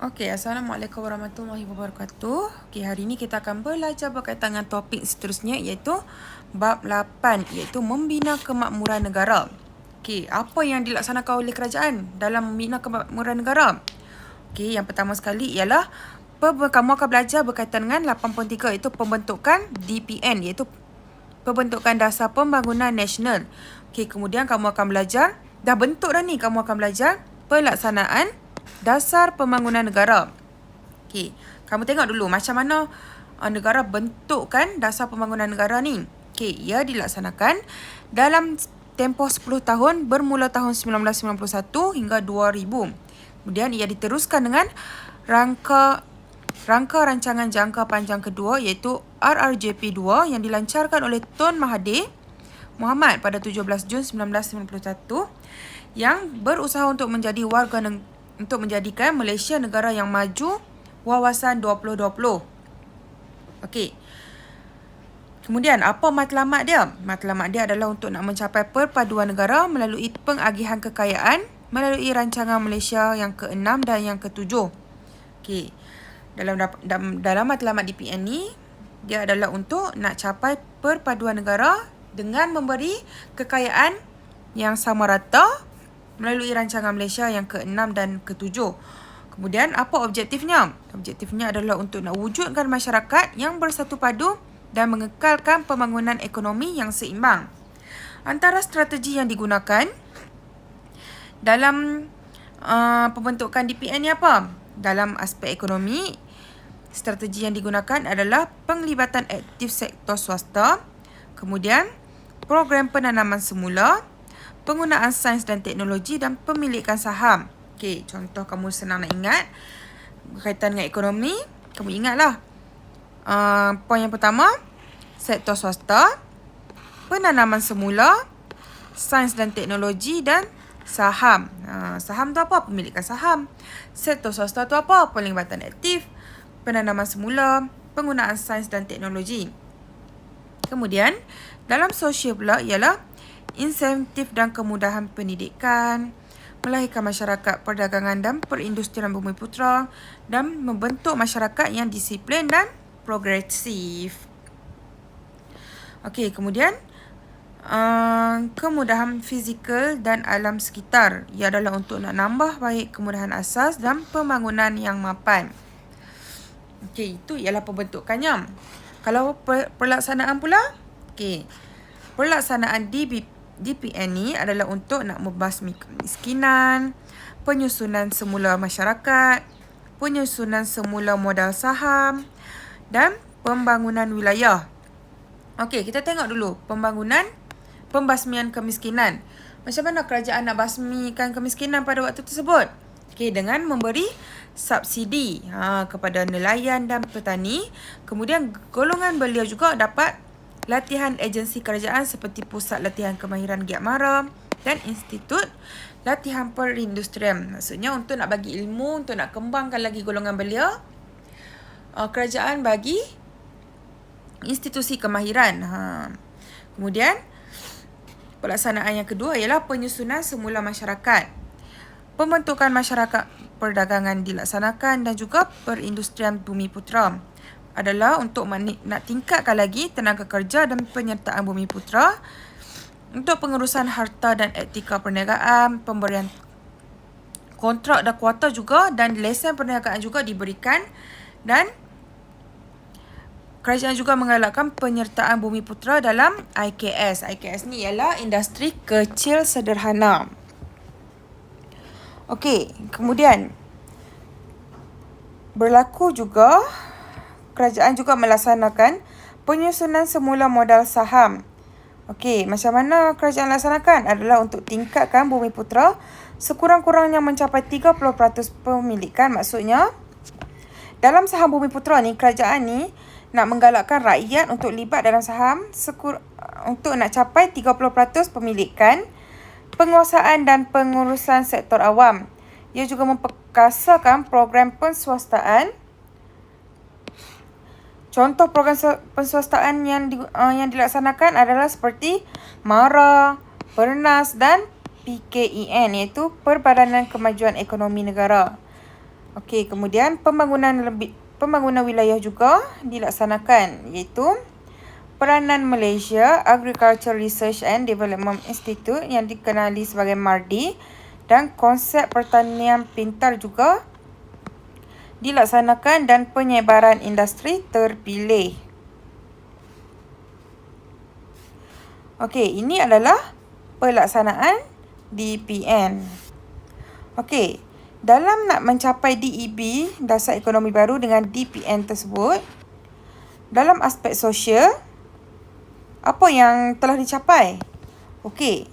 Okey, Assalamualaikum warahmatullahi wabarakatuh. Okey, hari ini kita akan belajar berkaitan dengan topik seterusnya iaitu bab 8 iaitu membina kemakmuran negara. Okey, apa yang dilaksanakan oleh kerajaan dalam membina kemakmuran negara? Okey, yang pertama sekali ialah kamu akan belajar berkaitan dengan 8.3 iaitu pembentukan DPN iaitu pembentukan dasar pembangunan nasional. Okey, kemudian kamu akan belajar dah bentuk dah ni, kamu akan belajar pelaksanaan dasar pembangunan negara. Okey, kamu tengok dulu macam mana negara bentukkan dasar pembangunan negara ni. Okey, ia dilaksanakan dalam tempoh 10 tahun bermula tahun 1991 hingga 2000. Kemudian ia diteruskan dengan rangka rancangan jangka panjang kedua iaitu RRJP2 yang dilancarkan oleh Tun Mahathir Mohamad pada 17 Jun 1991 yang berusaha untuk menjadikan Malaysia negara yang maju wawasan 2020. Okey. Kemudian apa matlamat dia? Matlamat dia adalah untuk nak mencapai perpaduan negara melalui pengagihan kekayaan melalui rancangan Malaysia yang ke-6 dan yang ke-7. Okey. Dalam matlamat DPN ni dia adalah untuk nak capai perpaduan negara dengan memberi kekayaan yang sama rata melalui rancangan Malaysia yang ke-6 dan ke-7. Kemudian apa objektifnya? Objektifnya adalah untuk nak wujudkan masyarakat yang bersatu padu dan mengekalkan pembangunan ekonomi yang seimbang. Antara strategi yang digunakan dalam pembentukan DPN ni apa? Dalam aspek ekonomi, strategi yang digunakan adalah penglibatan aktif sektor swasta, kemudian program penanaman semula, penggunaan sains dan teknologi dan pemilikan saham. Okey, contoh kamu senang nak ingat berkaitan dengan ekonomi, kamu ingatlah. Poin yang pertama, sektor swasta, penanaman semula, sains dan teknologi dan saham. Saham tu apa? Pemilikan saham. Sektor swasta tu apa? Penglibatan aktif, penanaman semula, penggunaan sains dan teknologi. Kemudian, dalam sosial pula ialah insentif dan kemudahan pendidikan, melahirkan masyarakat perdagangan dan perindustrian Bumiputera dan membentuk masyarakat yang disiplin dan progresif. Okey, kemudian kemudahan fizikal dan alam sekitar. Ia adalah untuk nak nambah baik kemudahan asas dan pembangunan yang mapan. Okey, itu ialah pembentukannya. Kalau pelaksanaan pula, okey, pelaksanaan DPN ni adalah untuk nak membasmi kemiskinan, penyusunan semula masyarakat, penyusunan semula modal saham dan pembangunan wilayah. Okey, kita tengok dulu pembasmian kemiskinan. Macam mana kerajaan nak basmikan kemiskinan pada waktu tersebut? Okey, dengan memberi subsidi kepada nelayan dan petani. Kemudian golongan belia juga dapat latihan agensi kerajaan seperti Pusat Latihan Kemahiran Giat Mara dan Institut Latihan Perindustrian. Maksudnya untuk nak bagi ilmu, untuk nak kembangkan lagi golongan belia, kerajaan bagi institusi kemahiran. Kemudian pelaksanaan yang kedua ialah penyusunan semula masyarakat. Pembentukan masyarakat perdagangan dilaksanakan dan juga perindustrian Bumiputera adalah untuk nak tingkatkan lagi tenaga kerja dan penyertaan Bumiputera untuk pengurusan harta dan etika perniagaan, pemberian kontrak dan kuota juga dan lesen perniagaan juga diberikan dan kerajaan juga menggalakkan penyertaan Bumiputera dalam IKS. IKS ni ialah industri kecil sederhana. Okey, kemudian berlaku juga kerajaan juga melaksanakan penyusunan semula modal saham. Okey, macam mana kerajaan laksanakan? Adalah untuk tingkatkan Bumiputera sekurang-kurangnya mencapai 30% pemilikan. Maksudnya, dalam saham Bumiputera ni, kerajaan ni nak menggalakkan rakyat untuk libat dalam saham untuk nak capai 30% pemilikan, penguasaan dan pengurusan sektor awam. Ia juga memperkasakan program penswastaan. Contoh program penswastaan yang dilaksanakan adalah seperti MARA, PERNAS dan PKEN iaitu Perbadanan Kemajuan Ekonomi Negara. Okey, kemudian pembangunan wilayah juga dilaksanakan, iaitu peranan Malaysia Agriculture Research and Development Institute yang dikenali sebagai MARDI dan konsep pertanian pintar juga dilaksanakan dan penyebaran industri terpilih. Okey, ini adalah pelaksanaan DPN. Okey, dalam nak mencapai DEB, Dasar Ekonomi Baru dengan DPN tersebut, dalam aspek sosial, apa yang telah dicapai? Okey,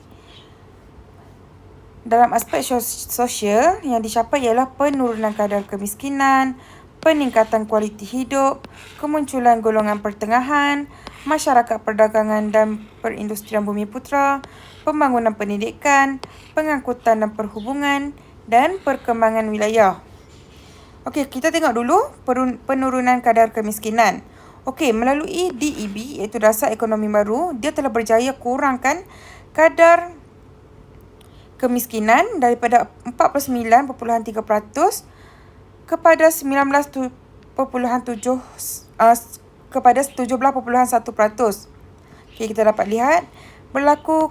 dalam aspek sosial yang dicapai ialah penurunan kadar kemiskinan, peningkatan kualiti hidup, kemunculan golongan pertengahan, masyarakat perdagangan dan perindustrian Bumiputera, pembangunan pendidikan, pengangkutan dan perhubungan, dan perkembangan wilayah. Okey, kita tengok dulu penurunan kadar kemiskinan. Okey, melalui DEB iaitu Dasar Ekonomi Baru, dia telah berjaya kurangkan kadar kemiskinan daripada 49.3% kepada 17.1%. Okey, kita dapat lihat berlaku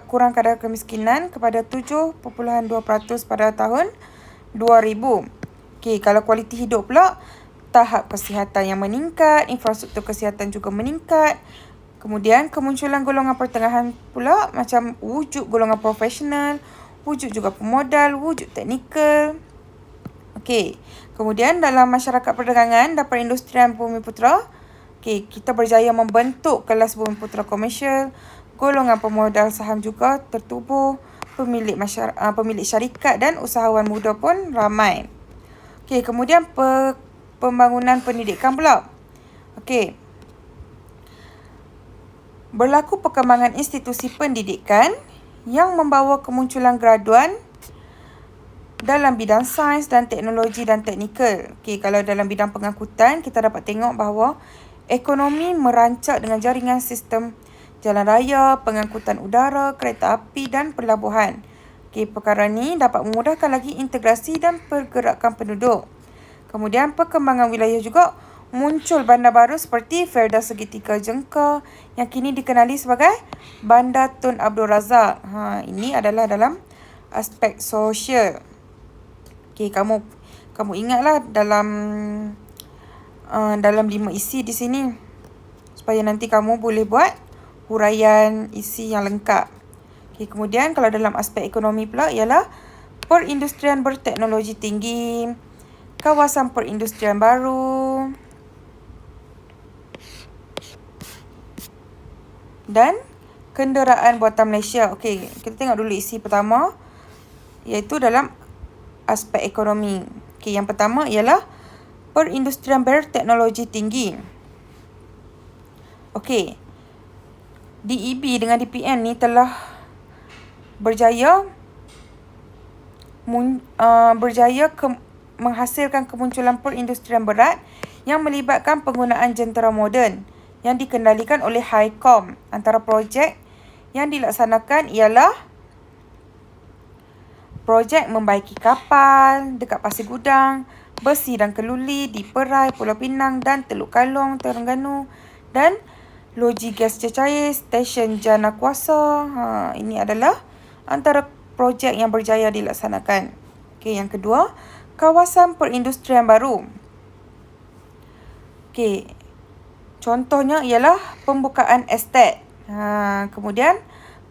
kurang kadar kemiskinan kepada 7.2% pada tahun 2000. Okey, kalau kualiti hidup pula, tahap kesihatan yang meningkat, infrastruktur kesihatan juga meningkat. Kemudian kemunculan golongan pertengahan pula macam wujud golongan profesional, wujud juga pemodal, wujud teknikal. Okey, kemudian dalam masyarakat perdagangan dan perindustrian Bumiputera, okey, kita berjaya membentuk kelas Bumiputera komersial, golongan pemodal saham juga tertubuh, pemilik syarikat dan usahawan muda pun ramai. Okey, kemudian pembangunan pendidikan pula. Okey, berlaku perkembangan institusi pendidikan yang membawa kemunculan graduan dalam bidang sains dan teknologi dan teknikal. Okey, kalau dalam bidang pengangkutan, kita dapat tengok bahawa ekonomi merancak dengan jaringan sistem jalan raya, pengangkutan udara, kereta api dan pelabuhan. Okey, perkara ni dapat memudahkan lagi integrasi dan pergerakan penduduk. Kemudian perkembangan wilayah juga, muncul bandar baru seperti Felda Segitiga Jengka yang kini dikenali sebagai Bandar Tun Abdul Razak. Ini adalah dalam aspek sosial. Okey, kamu ingatlah dalam 5 isi di sini supaya nanti kamu boleh buat huraian isi yang lengkap. Okey, kemudian kalau dalam aspek ekonomi pula ialah perindustrian berteknologi tinggi, kawasan perindustrian baru, dan kenderaan buatan Malaysia. Okey, kita tengok dulu isi pertama iaitu dalam aspek ekonomi. Okey, yang pertama ialah perindustrian berteknologi tinggi. Okey, DEB dengan DPN ni telah berjaya menghasilkan kemunculan perindustrian berat yang melibatkan penggunaan jentera moden yang dikendalikan oleh HiCom. Antara projek yang dilaksanakan ialah projek membaiki kapal dekat Pasir Gudang, besi dan keluli di Perai, Pulau Pinang dan Teluk Kalong, Terengganu, dan loji gas cecair stesen Jana Kuasa. Ini adalah antara projek yang berjaya dilaksanakan. Okey, yang kedua, kawasan perindustrian baru. Okey, contohnya ialah pembukaan estet. Kemudian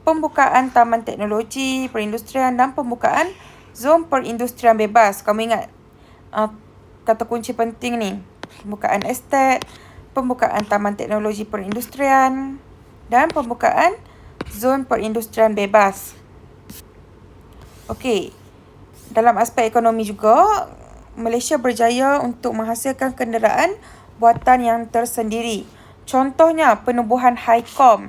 pembukaan taman teknologi perindustrian dan pembukaan zon perindustrian bebas. Kamu ingat kata kunci penting ni. Pembukaan estet, pembukaan taman teknologi perindustrian dan pembukaan zon perindustrian bebas. Okey, dalam aspek ekonomi juga, Malaysia berjaya untuk menghasilkan kenderaan buatan yang tersendiri. Contohnya, penubuhan HiCom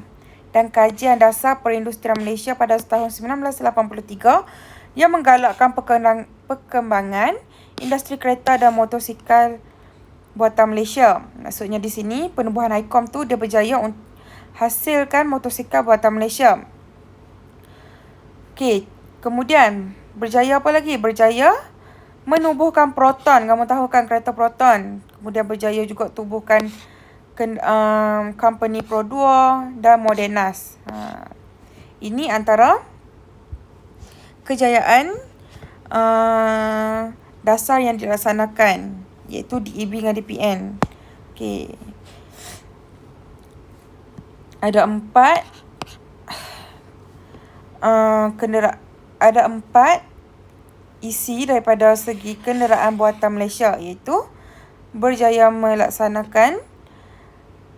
dan Kajian Dasar Perindustrian Malaysia pada tahun 1983 yang menggalakkan perkembangan industri kereta dan motosikal buatan Malaysia. Maksudnya di sini, penubuhan HiCom tu dia berjaya hasilkan motosikal buatan Malaysia. Okey, kemudian berjaya apa lagi? Berjaya menubuhkan proton. Kamu tahu kan kereta proton. Kemudian berjaya juga tubuhkan company Pro 2 dan Modernas. Ini antara kejayaan dasar yang dilaksanakan, iaitu DEB dengan DPN. Okey. Ada 4 isi daripada segi kenderaan buatan Malaysia, iaitu berjaya melaksanakan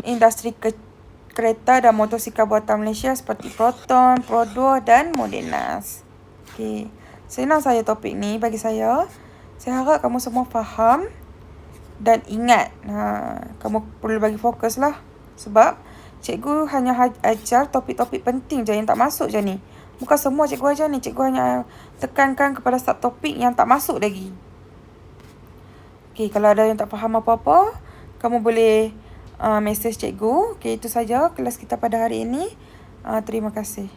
industri kereta dan motosikal buatan Malaysia seperti Proton, Pro 2 dan Modernas. Okey. Senang saya topik ni bagi saya. Saya harap kamu semua faham dan ingat. Kamu perlu bagi fokus lah. Sebab cikgu hanya ajar topik-topik penting je yang tak masuk je ni. Bukan semua cikgu ajar ni. Cikgu hanya tekankan kepada sub topik yang tak masuk lagi. Okey, kalau ada yang tak faham apa-apa, kamu boleh message cikgu. Okey, itu saja kelas kita pada hari ini. Terima kasih.